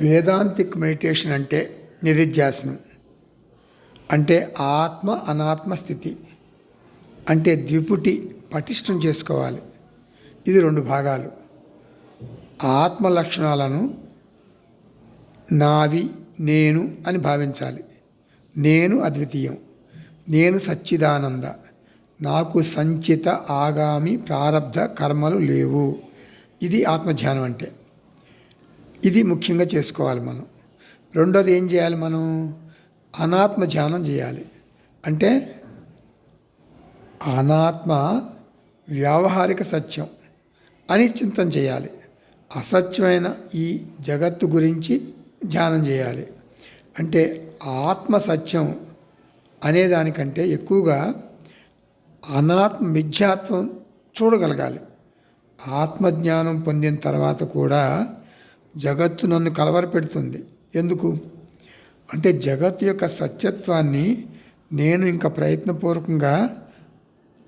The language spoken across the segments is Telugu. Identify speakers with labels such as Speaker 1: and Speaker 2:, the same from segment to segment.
Speaker 1: వేదాంతిక్ మెడిటేషన్ అంటే నిధిధ్యాసనం అంటే ఆత్మ అనాత్మ స్థితి అంటే ద్విపుటి పటిష్టం చేసుకోవాలి. ఇది రెండు భాగాలు. ఆత్మ లక్షణాలను నావి నేను అని భావించాలి. నేను అద్వితీయం, నేను సచ్చిదానంద, నాకు సంచిత ఆగామి ప్రారబ్ధ కర్మలు లేవు. ఇది ఆత్మధ్యానం అంటే. ఇది ముఖ్యంగా చేసుకోవాలి మనం. రెండోది ఏం చేయాలి మనం? అనాత్మ ధ్యానం చేయాలి. అంటే అనాత్మ వ్యావహారిక సత్యం అని చింతన చేయాలి. అసత్యమైన ఈ జగత్తు గురించి ధ్యానం చేయాలి. అంటే ఆత్మ సత్యం అనేదానికంటే ఎక్కువగా అనాత్మ మిథ్యాత్వం చూడగలగాలి. ఆత్మజ్ఞానం పొందిన తర్వాత కూడా జగత్తు నన్ను కలవరపెడుతుంది. ఎందుకు అంటే జగత్తు యొక్క సత్యత్వాన్ని నేను ఇంకా ప్రయత్నపూర్వకంగా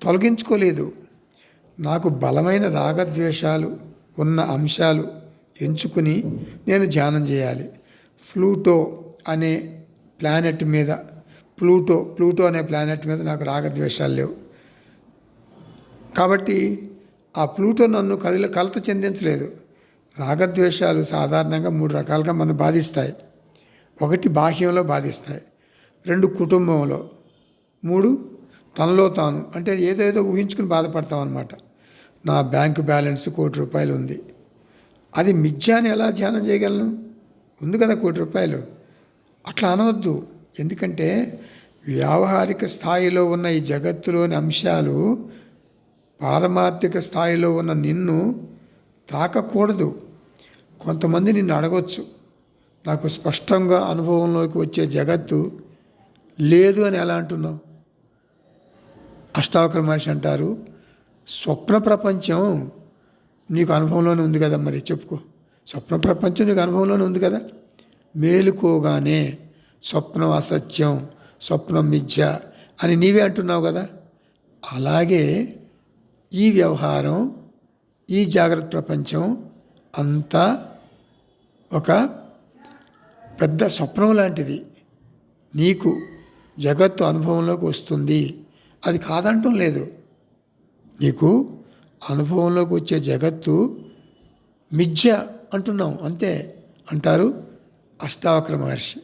Speaker 1: తొలగించుకోలేదు. నాకు బలమైన రాగద్వేషాలు ఉన్న అంశాలు ఎంచుకుని నేను ధ్యానం చేయాలి. ప్లూటో అనే ప్లానెట్ మీద ప్లూటో అనే ప్లానెట్ మీద నాకు రాగద్వేషాలు లేవు. కాబట్టి ఆ ప్లూటో నన్ను కలత చెందించలేదు. రాగద్వేషాలు సాధారణంగా 3 రకాలుగా మనం బాధిస్తాయి. 1 బాహ్యంలో బాధిస్తాయి, 2 కుటుంబంలో, 3 తనలో తాను. అంటే ఏదో ఊహించుకుని బాధపడతాం అన్నమాట. నా బ్యాంకు బ్యాలెన్స్ ₹1,00,00,000 ఉంది. అది మిథ్యాన్ని ఎలా ధ్యానం చేయగలను? ఉంది కదా ₹1,00,00,000. అట్లా అనవద్దు. ఎందుకంటే వ్యావహారిక స్థాయిలో ఉన్న ఈ జగత్తులోని అంశాలు పారమార్థిక స్థాయిలో ఉన్న నిన్ను తాకకూడదు. కొంతమంది నిన్ను అడగొచ్చు, నాకు స్పష్టంగా అనుభవంలోకి వచ్చే జగత్తు లేదు అని ఎలా అంటున్నావు? అష్టావక్ర మహర్షి అంటారు, స్వప్న ప్రపంచం నీకు అనుభవంలోనే ఉంది కదా, మరి చెప్పుకో. స్వప్న ప్రపంచం నీకు అనుభవంలోనే ఉంది కదా. మేలుకోగానే స్వప్నం అసత్యం, స్వప్నం మిథ్య అని నీవే అంటున్నావు కదా. అలాగే ఈ వ్యవహారం, ఈ జాగ్రత్త ప్రపంచం అంతా ఒక పెద్ద స్వప్నం లాంటిది. నీకు జగత్తు అనుభవంలోకి వస్తుంది, అది కాదంటం లేదు. నీకు అనుభవంలోకి వచ్చే జగత్తు మిథ్య అంటున్నాం అంతే అంటారు అష్టావక్ర మహర్షి.